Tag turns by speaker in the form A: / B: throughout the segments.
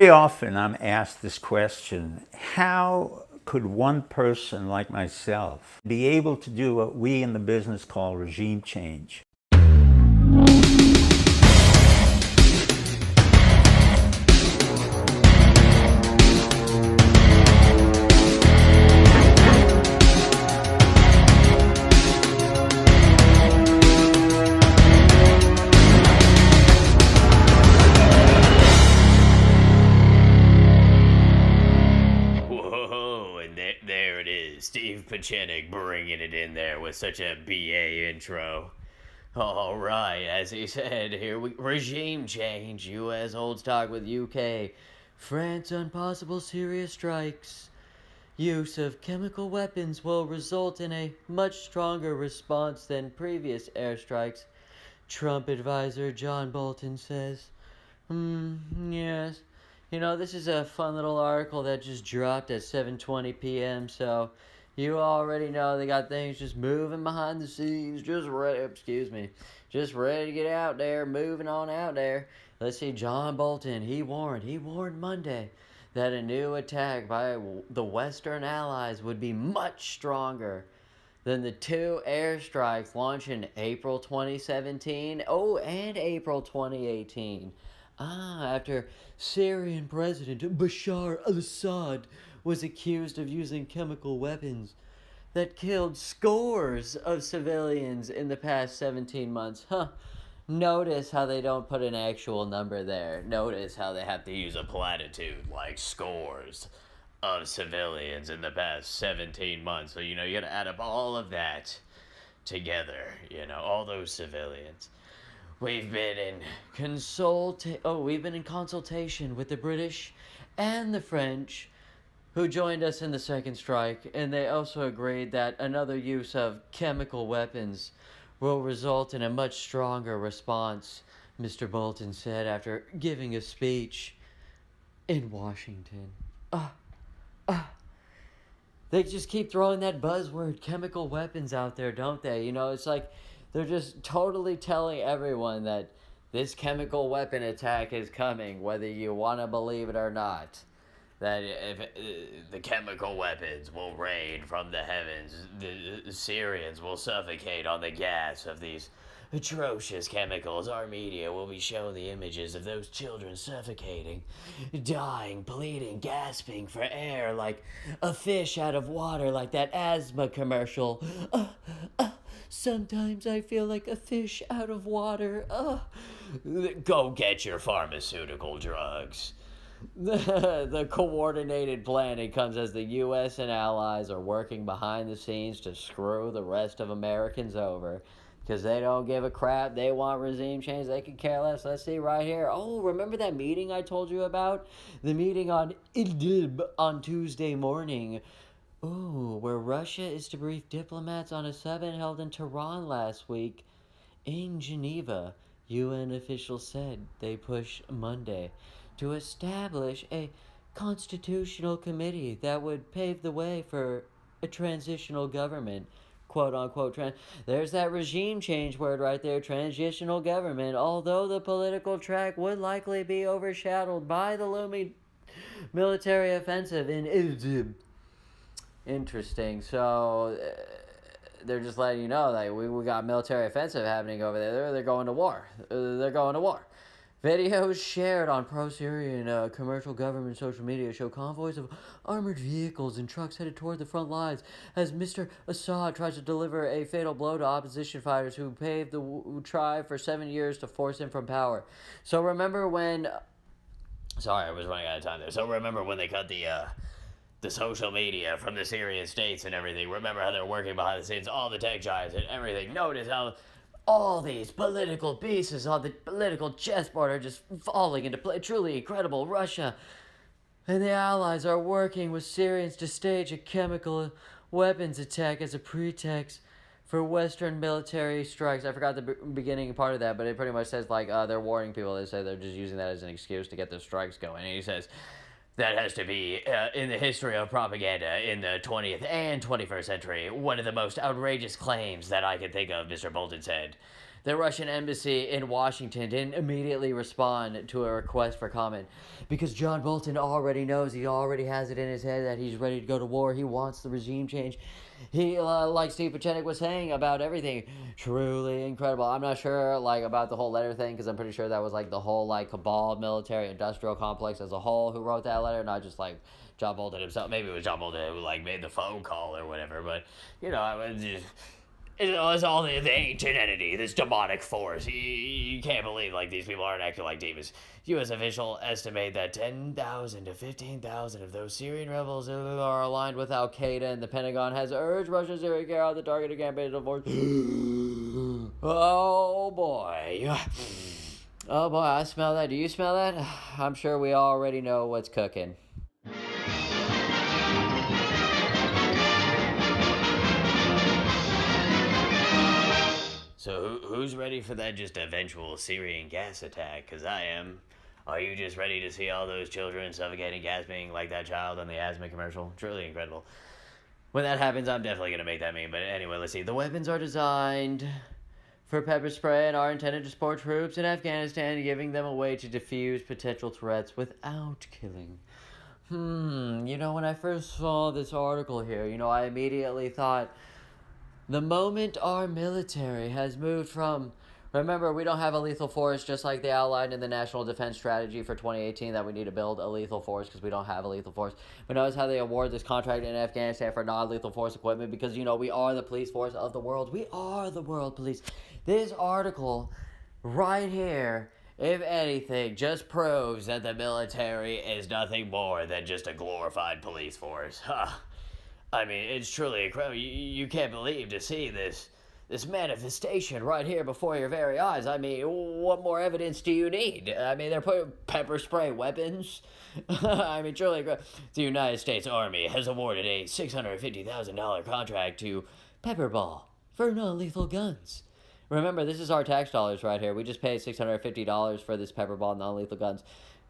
A: Very often I'm asked this question: how could one person like myself be able to do what we in the business call regime change?
B: There it is, Steve Pachenik bringing it in there with such a BA intro. All right, as he said, regime change. U.S. holds talk with UK. France on possible serious strikes. Use of chemical weapons will result in a much stronger response than previous airstrikes. Trump advisor John Bolton says. Yes. You know, this is a fun little article that just dropped at 7:20 p.m. So you already know they got things just moving behind the scenes, just ready to get out there, moving on out there. Let's see, John Bolton, he warned Monday that a new attack by the Western Allies would be much stronger than the two airstrikes launched in April 2017, and April 2018. After Syrian President Bashar al-Assad was accused of using chemical weapons that killed scores of civilians in the past 17 months. Notice how they don't put an actual number there. Notice how they have to use a platitude like scores of civilians in the past 17 months. So, you gotta add up all of that together, all those civilians. We've been in consultation with the British and the French, who joined us in the second strike, and they also agreed that another use of chemical weapons will result in a much stronger response, Mr. Bolton said after giving a speech in Washington. They just keep throwing that buzzword, chemical weapons, out there, don't they? It's like they're just totally telling everyone that this chemical weapon attack is coming, whether you want to believe it or not. That if the chemical weapons will rain from the heavens, the Syrians will suffocate on the gas of these atrocious chemicals. Our media will be showing the images of those children suffocating, dying, bleeding, gasping for air like a fish out of water, like that asthma commercial. Sometimes I feel like a fish out of water. Go get your pharmaceutical drugs. The coordinated planning comes as the U.S. and allies are working behind the scenes to screw the rest of Americans over. Because they don't give a crap. They want regime change. They can care less. Let's see right here. Oh, remember that meeting I told you about? The meeting on Idlib on Tuesday morning. Oh, where Russia is to brief diplomats on a summit held in Tehran last week. In Geneva, UN officials said they push Monday to establish a constitutional committee that would pave the way for a transitional government. Quote unquote. There's that regime change word right there, transitional government, although the political track would likely be overshadowed by the looming military offensive in Idlib. Interesting. So they're just letting you know that we got military offensive happening over there. They're going to war. Videos shared on pro-Syrian commercial government social media show convoys of armored vehicles and trucks headed toward the front lines as Mr. Assad tries to deliver a fatal blow to opposition fighters who paved the tribe for 7 years to force him from power. So remember when... Sorry, I was running out of time there. So remember when they cut the social media from the Syrian states and everything. Remember how they're working behind the scenes, all the tech giants and everything. Notice how all these political pieces on the political chessboard are just falling into play. Truly incredible. Russia and the allies are working with Syrians to stage a chemical weapons attack as a pretext for Western military strikes. I forgot the beginning part of that, but it pretty much says they're warning people. They say they're just using that as an excuse to get the strikes going. And he says that has to be, in the history of propaganda in the 20th and 21st century, one of the most outrageous claims that I can think of, Mr. Bolton said. the Russian embassy in Washington didn't immediately respond to a request for comment because John Bolton already knows, he already has it in his head that he's ready to go to war. He wants the regime change. He, like Steve Pachenik was saying about everything, truly incredible. I'm not sure, like, about the whole letter thing, because I'm pretty sure that was, like, the whole, like, cabal military-industrial complex as a whole who wrote that letter, not just, like, John Bolton himself. Maybe it was John Bolton who, like, made the phone call or whatever, but, you know, I was just... It's all the ancient entity, this demonic force. You can't believe, like, these people aren't acting like demons. U.S. officials estimate that 10,000 to 15,000 of those Syrian rebels are aligned with Al-Qaeda, and the Pentagon has urged Russians to carry out the targeted campaign of force. Oh, boy. Oh, boy, I smell that. Do you smell that? I'm sure we already know what's cooking. So who's ready for that just eventual Syrian gas attack? Because I am. Are you just ready to see all those children suffocating gasping like that child on the asthma commercial? Truly incredible. When that happens, I'm definitely going to make that meme. But anyway, let's see. The weapons are designed for pepper spray and are intended to support troops in Afghanistan, giving them a way to defuse potential threats without killing. You know, when I first saw this article here, you know, I immediately thought... The moment our military has moved from... Remember, we don't have a lethal force, just like they outlined in the National Defense Strategy for 2018, that we need to build a lethal force because we don't have a lethal force. But notice how they award this contract in Afghanistan for non-lethal force equipment because, you know, we are the police force of the world. We are the world police. This article right here, if anything, just proves that the military is nothing more than just a glorified police force. I mean, it's truly incredible. You can't believe to see this manifestation right here before your very eyes. I mean, what more evidence do you need? I mean, they're putting pepper spray weapons. I mean, truly incredible. The United States Army has awarded a $650,000 contract to Pepperball for non-lethal guns. Remember, this is our tax dollars right here. We just paid $650 for this Pepperball non-lethal guns.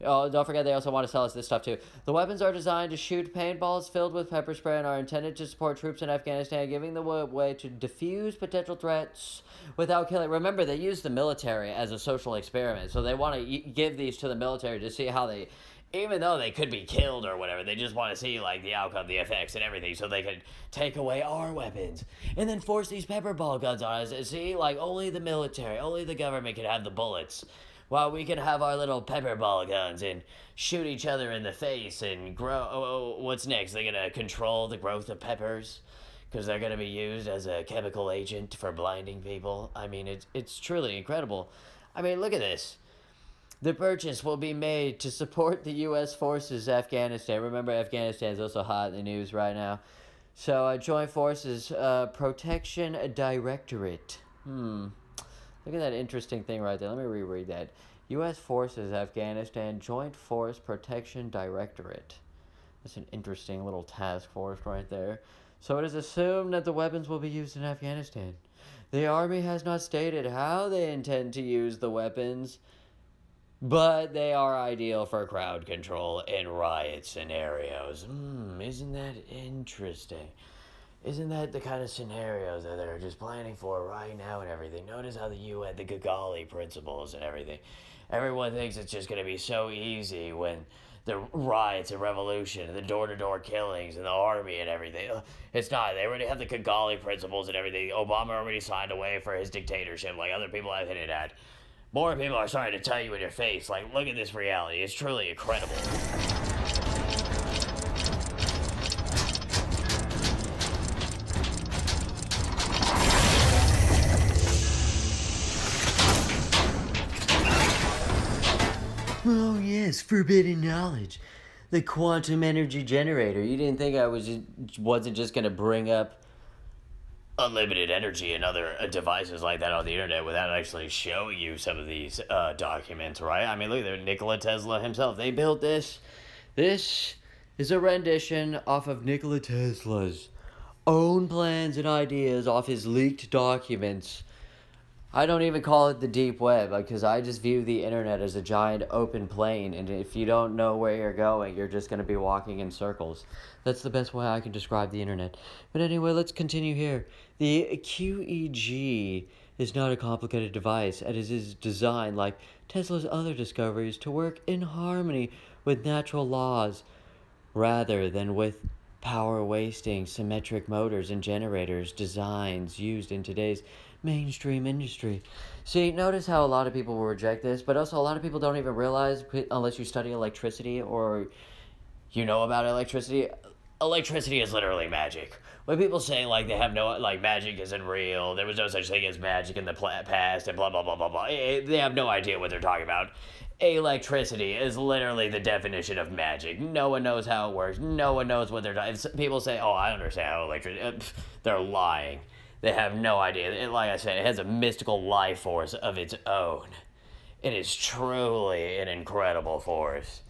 B: Oh, don't forget they also want to sell us this stuff too. The weapons are designed to shoot paintballs filled with pepper spray and are intended to support troops in Afghanistan, giving them a way to defuse potential threats without killing. Remember, they use the military as a social experiment, so they want to give these to the military to see how they... Even though they could be killed or whatever, they just want to see, like, the outcome, the effects, and everything, so they could take away our weapons and then force these pepper ball guns on us. See, like, only the military, only the government can have the bullets, while we can have our little pepper ball guns and shoot each other in the face and grow... Oh, what's next? They're going to control the growth of peppers because they're going to be used as a chemical agent for blinding people. I mean, it's truly incredible. I mean, look at this. The purchase will be made to support the U.S. forces Afghanistan. Remember, Afghanistan is also hot in the news right now. So, Joint Forces Protection Directorate. Look at that interesting thing right there. Let me reread that. U.S. Forces Afghanistan Joint Force Protection Directorate. That's an interesting little task force right there. So it is assumed that the weapons will be used in Afghanistan. The Army has not stated how they intend to use the weapons, but they are ideal for crowd control and riot scenarios. Isn't that interesting? Isn't that the kind of scenarios that they're just planning for right now and everything? Notice how the UN, the Kigali principles and everything. Everyone thinks it's just going to be so easy when the riots and revolution and the door-to-door killings and the army and everything. It's not. They already have the Kigali principles and everything. Obama already signed away for his dictatorship like other people have hinted at. More people are starting to tell you in your face, like, look at this reality. It's truly incredible. Oh yes, forbidden knowledge. The quantum energy generator. You didn't think I wasn't just going to bring up unlimited energy and other devices like that on the internet without actually showing you some of these documents, right? I mean, look at Nikola Tesla himself. They built this. This is a rendition off of Nikola Tesla's own plans and ideas off his leaked documents. I don't even call it the deep web because I just view the internet as a giant open plain, and if you don't know where you're going, you're just going to be walking in circles. That's the best way I can describe the internet. But anyway, let's continue here. The QEG
C: is not a complicated device, and it is designed, like Tesla's other discoveries, to work in harmony with natural laws rather than with power-wasting symmetric motors and generators designs used in today's mainstream industry. See, notice how a lot of people will reject this, but also a lot of people don't even realize, unless you study electricity or you know about electricity, electricity is literally magic. When people say, like, they have no, like, magic isn't real, there was no such thing as magic in the past, and blah, blah, blah, blah, blah, they have no idea what they're talking about. Electricity is literally the definition of magic. No one knows how it works. No one knows what they're doing. People say, oh, I understand how electricity... They're lying. They have no idea. Like I said, it has a mystical life force of its own. It is truly an incredible force.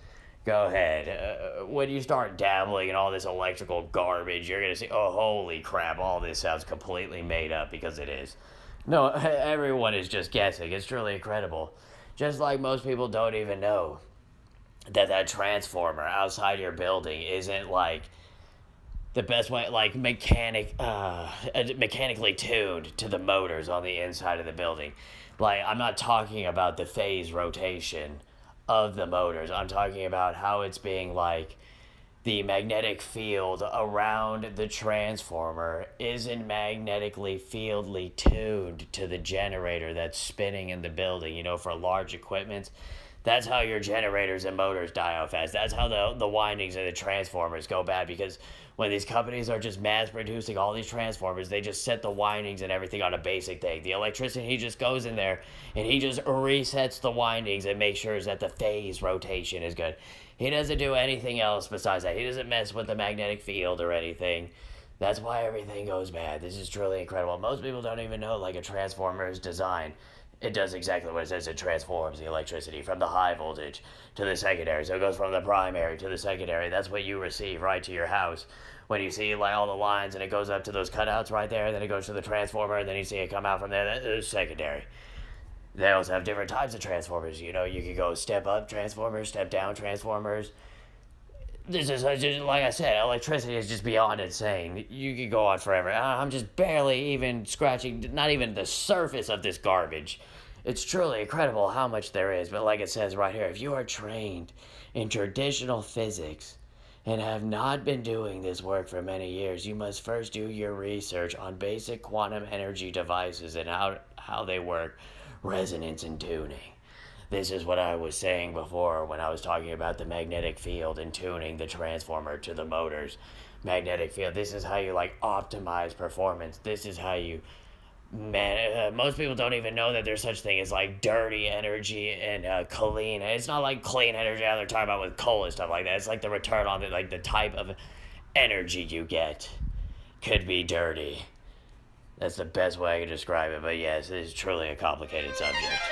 C: Go ahead. When you start dabbling in all this electrical garbage, you're going to see, oh, holy crap, all this sounds completely made up, because it is. No, everyone is just guessing. It's truly incredible. Just like most people don't even know that transformer outside your building isn't, like, the best way, like, mechanically tuned to the motors on the inside of the building. Like, I'm not talking about the phase rotation of the motors. I'm talking about how it's being, like, the magnetic field around the transformer isn't magnetically fieldly tuned to the generator that's spinning in the building. You know, for large equipment, that's how your generators and motors die out fast. That's how the windings of the transformers go bad, because when these companies are just mass producing all these transformers, they just set the windings and everything on a basic thing. The electrician, he just goes in there and he just resets the windings and makes sure that the phase rotation is good. He doesn't do anything else besides that. He doesn't mess with the magnetic field or anything. That's why everything goes bad. This is truly incredible. Most people don't even know, like, a transformer is designed. It does exactly what it says. It transforms the electricity from the high voltage to the secondary. So it goes from the primary to the secondary. That's what you receive right to your house. When you see, like, all the lines and it goes up to those cutouts right there, then it goes to the transformer, and then you see it come out from there. That is secondary. They also have different types of transformers. You know, you could go step up transformers, step down transformers. This is, like I said, electricity is just beyond insane. You could go on forever. I'm just barely even scratching, not even the surface of this garbage. It's truly incredible how much there is. But like it says right here, if you are trained in traditional physics and have not been doing this work for many years, you must first do your research on basic quantum energy devices and how they work, resonance and tuning. This is what I was saying before when I was talking about the magnetic field and tuning the transformer to the motors. Magnetic field, this is how you, like, optimize performance. This is how you... most people don't even know that there's such thing as, like, dirty energy and clean. It's not like clean energy how they're talking about with coal and stuff like that. It's like the return on the type of energy you get could be dirty. That's the best way I can describe it. But yes, it is truly a complicated subject.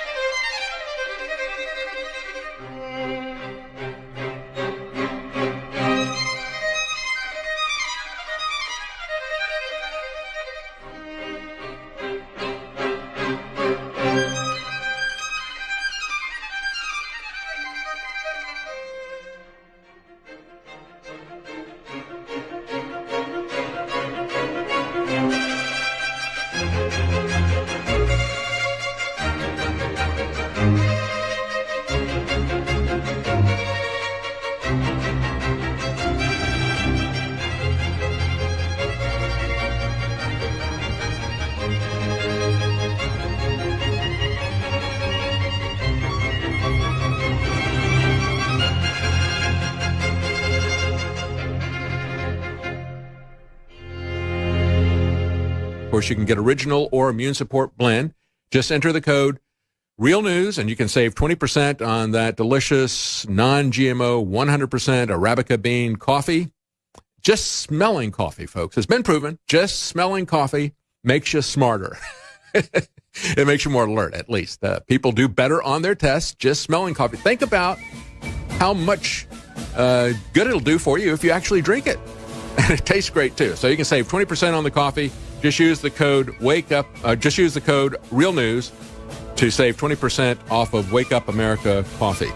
D: Of course, you can get original or immune support blend. Just enter the code Real News, and you can save 20% on that delicious, non-GMO, 100% Arabica bean coffee. Just smelling coffee, folks. It's been proven. Just smelling coffee makes you smarter. It makes you more alert, at least. People do better on their tests just smelling coffee. Think about how much good it'll do for you if you actually drink it. And it tastes great, too. So you can save 20% on the coffee. Just use the code just use the code Real News to save 20% off of Wake Up America coffee.